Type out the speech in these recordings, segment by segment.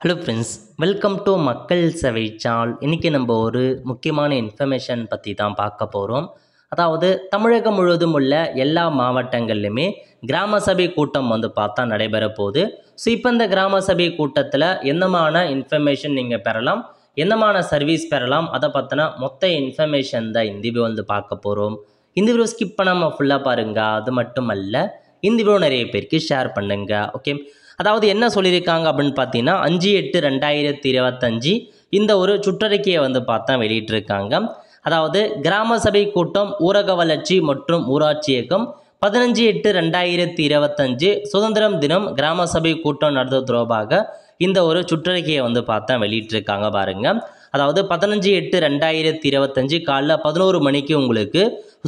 Hello friends, welcome to மக்கள் சேவை சால். இன்றைக்கி நம்ம ஒரு முக்கியமான இன்ஃபர்மேஷன் பற்றி தான் பார்க்க போகிறோம். அதாவது தமிழகம் முழுவதும் உள்ள எல்லா மாவட்டங்கள்லையுமே கிராம சபை கூட்டம் பார்த்தா நடைபெற போகுது. ஸோ இப்போ இந்த கிராம சபை கூட்டத்தில் என்னமான இன்ஃபர்மேஷன் நீங்கள் பெறலாம், என்னமான சர்வீஸ் பெறலாம், அதை பற்றின மொத்த இன்ஃபர்மேஷன் தான் இந்த வீடியோ பார்க்க போகிறோம். இந்த வீடியோ ஸ்கிப் பண்ணாமல் ஃபுல்லாக பாருங்கள். அது மட்டும் அல்ல, இந்த வீடியோ நிறைய பேருக்கு ஷேர் பண்ணுங்கள். ஓகே, அதாவது என்ன சொல்லியிருக்காங்க அப்படின்னு பார்த்தீங்கன்னா 5/8/2025 இந்த ஒரு சுற்றறிக்கையை பார்த்தா வெளியிட்டிருக்காங்க. அதாவது கிராம சபை கூட்டம், ஊரக வளர்ச்சி மற்றும் ஊராட்சி இயக்கம் 15/8/2025 சுதந்திரம் தினம் கிராம சபை கூட்டம் நடத்துவது தொடர்பாக இந்த ஒரு சுற்றறிக்கையை பார்த்தா வெளியிட்டிருக்காங்க பாருங்க. அதாவது 15/8/2025 காலைல 11 மணிக்கு உங்களுக்கு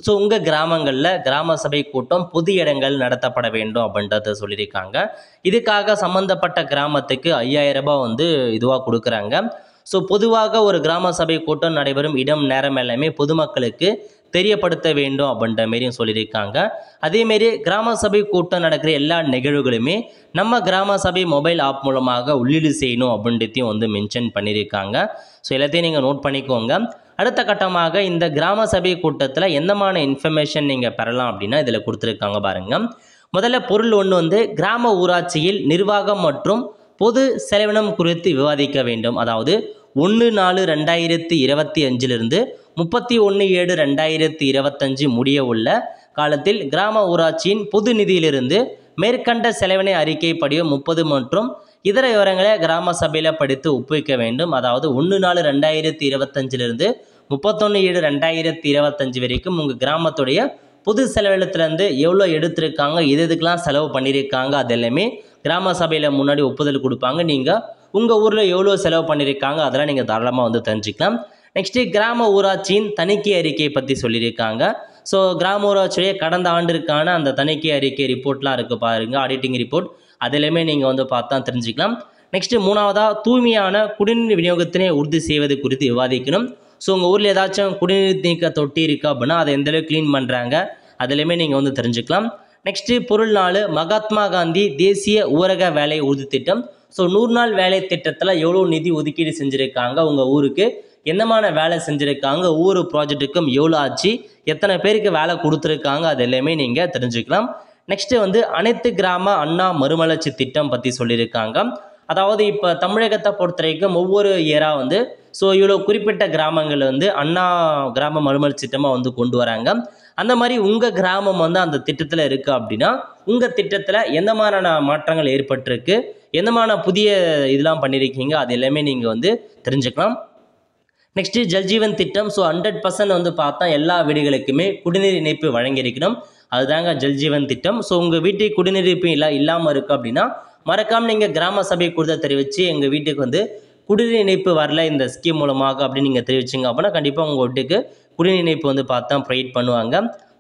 ஸோ உங்கள் கிராமங்களில் கிராம சபை கூட்டம் பொது இடங்கள் நடத்தப்பட வேண்டும் அப்படின்றத சொல்லியிருக்காங்க. இதுக்காக சம்மந்தப்பட்ட கிராமத்துக்கு 5000 ரூபாய் இதுவாக கொடுக்குறாங்க. ஸோ பொதுவாக ஒரு கிராம சபை கூட்டம் நடைபெறும் இடம், நேரம் எல்லாமே பொதுமக்களுக்கு தெரியப்படுத்த வேண்டும் அப்படின்ற மாரியும் சொல்லியிருக்காங்க. அதேமாரி கிராம சபை கூட்டம் நடக்கிற எல்லா நிகழ்வுகளுமே நம்ம கிராம சபை மொபைல் ஆப் மூலமாக உள்ளீடு செய்யணும் அப்படின்றதையும் மென்ஷன் பண்ணியிருக்காங்க. ஸோ எல்லாத்தையும் நீங்கள் நோட் பண்ணிக்கோங்க. அடுத்த கட்டமாக இந்த கிராம சபை கூட்டத்தில் என்னமான இன்ஃபர்மேஷன் நீங்கள் பெறலாம் அப்படின்னா இதில் கொடுத்துருக்காங்க பாருங்கள். முதல்ல பொருள் ஒன்று கிராம ஊராட்சியில் நிர்வாகம் மற்றும் பொது செலவினம் குறித்து விவாதிக்க வேண்டும். அதாவது 1/4/2025 31/7/2025 முடிய உள்ள காலத்தில் கிராம ஊராட்சியின் பொது நிதியிலிருந்து மேற்கண்ட செலவினை அறிக்கைப்படியோ 30 மற்றும் இதர விவரங்களை கிராம சபையில் படித்து ஒப்புவிக்க வேண்டும். அதாவது 1/4/2025 31/7/2025 வரைக்கும் உங்கள் கிராமத்துடைய பொது செலவினத்துலேருந்து எவ்வளோ எடுத்திருக்காங்க, எதுக்கெலாம் செலவு பண்ணியிருக்காங்க, அது எல்லாமே கிராம சபையில் முன்னாடி ஒப்புதல் கொடுப்பாங்க. நீங்கள் உங்கள் ஊரில் எவ்வளோ செலவு பண்ணியிருக்காங்க அதெல்லாம் நீங்கள் தாராளமாக தெரிஞ்சுக்கலாம். நெக்ஸ்ட்டு கிராம ஊராட்சியின் தணிக்கை அறிக்கையை பற்றி சொல்லியிருக்காங்க. ஸோ கிராம ஊராட்சியுடைய கடந்த ஆண்டிற்கான அந்த தணிக்கை அறிக்கை ரிப்போர்ட்லாம் இருக்குது பாருங்கள், ஆடிட்டிங் ரிப்போர்ட், அதெல்லாமே நீங்கள் பார்த்தா தெரிஞ்சுக்கலாம். நெக்ஸ்ட்டு மூணாவதாக தூய்மையான குடிநீர் விநியோகத்தினை உறுதி செய்வது குறித்து விவாதிக்கணும். ஸோ உங்கள் ஊரில் ஏதாச்சும் குடிநீர் நீக்க தொட்டி இருக்குது அப்படின்னா அதை எந்தளவுக்கு க்ளீன் பண்ணுறாங்க அதெல்லாமே நீங்கள் தெரிஞ்சுக்கலாம். நெக்ஸ்ட்டு பொருள் 4 மகாத்மா காந்தி தேசிய ஊரக வேலை உறுதி திட்டம். ஸோ 100 நாள் வேலை திட்டத்தில் எவ்வளோ நிதி ஒதுக்கீடு செஞ்சுருக்காங்க, உங்கள் ஊருக்கு என்னமான வேலை செஞ்சுருக்காங்க, ஒவ்வொரு ப்ராஜெக்ட்டுக்கும் எவ்வளோ ஆச்சு, எத்தனை பேருக்கு வேலை கொடுத்துருக்காங்க, அது எல்லாமே நீங்கள் தெரிஞ்சுக்கலாம். நெக்ஸ்ட்டு அனைத்து கிராம அண்ணா மறுமலர்ச்சி திட்டம் பற்றி சொல்லியிருக்காங்க. அதாவது இப்போ தமிழகத்தை பொறுத்த வரைக்கும் ஒவ்வொரு இயராக ஸோ இவ்வளோ குறிப்பிட்ட கிராமங்கள் அண்ணா கிராம மறுமலர்ச்சி திட்டமாக கொண்டு வராங்க. அந்த மாதிரி உங்கள் கிராமம் அந்த திட்டத்தில் இருக்குது அப்படின்னா உங்கள் திட்டத்தில் எந்த மாதிரியான மாற்றங்கள் ஏற்பட்டிருக்கு, எந்தமான புதிய இதெல்லாம் பண்ணியிருக்கீங்க, அது எல்லாமே நீங்கள் தெரிஞ்சுக்கலாம். நெக்ஸ்ட்டு ஜல்ஜீவன் திட்டம். ஸோ 100% பார்த்தா எல்லா வீடுகளுக்குமே குடிநீர் இணைப்பு வழங்கியிருக்கணும். அதுதாங்க ஜல்ஜீவன் திட்டம். ஸோ உங்கள் வீட்டுக்கு குடிநீர் இணைப்பு இல்லாமல் இருக்குது அப்படின்னா மறக்காமல் நீங்கள் கிராம சபை கொடுத்த தெரிவித்து எங்கள் வீட்டுக்கு குடிநீர் இணைப்பு வரல இந்த ஸ்கீம் மூலமாக அப்படின்னு நீங்கள் தெரிவிச்சிங்க அப்படின்னா கண்டிப்பாக உங்கள் வீட்டுக்கு குடிநீர் இணைப்பு பார்த்தா ப்ரொவைட் பண்ணுவாங்க.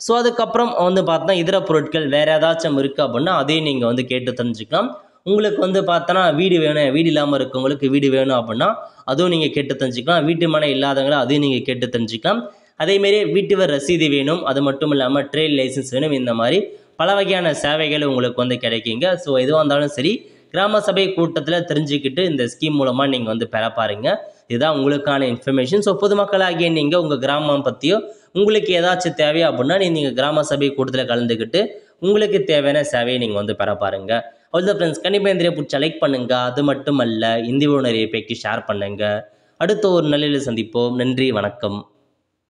ஸோ அதுக்கப்புறம் பார்த்தா இதர பொருட்கள் வேறு ஏதாச்சும் இருக்குது அப்படின்னா அதையும் நீங்கள் கேட்டு தெரிஞ்சுக்கலாம். உங்களுக்கு பார்த்தோன்னா வீடு வேணும், வீடு இல்லாமல் இருக்கவங்களுக்கு வீடு வேணும் அப்படின்னா அதுவும் நீங்கள் கேட்டு தெரிஞ்சுக்கலாம். வீட்டு மனை இல்லாதவங்கள அதையும் நீங்கள் கேட்டு தெரிஞ்சுக்கலாம். அதேமாரி வீட்டு வரி ரசீது வேணும், அது மட்டும் இல்லாமல் ட்ரேட் லைசன்ஸ் வேணும். இந்த மாதிரி பல வகையான சேவைகள் உங்களுக்கு கிடைக்குங்க. ஸோ எதுவாக இருந்தாலும் சரி கிராம சபை கூட்டத்தில் தெரிஞ்சுக்கிட்டு இந்த ஸ்கீம் மூலமாக நீங்கள் பெற பாருங்க. இதுதான் உங்களுக்கான இன்ஃபர்மேஷன். ஸோ பொதுமக்களாகிய நீங்கள் உங்கள் கிராமம் பற்றியோ உங்களுக்கு ஏதாச்சும் தேவையா அப்படின்னா நீங்கள் கிராம சபை கூட்டத்தில் கலந்துக்கிட்டு உங்களுக்கு தேவையான சேவையை நீங்கள் பெற பாருங்கள். அவ்வளோ ஃப்ரெண்ட்ஸ், கண்டிப்பாக இந்த பிடிச்சா லைக் பண்ணுங்கள். அது மட்டும் அல்ல, இந்த வீடியோ நிறைய பேருக்கு ஷேர் பண்ணுங்கள். அடுத்த ஒரு நல்ல சந்திப்போம். நன்றி, வணக்கம்.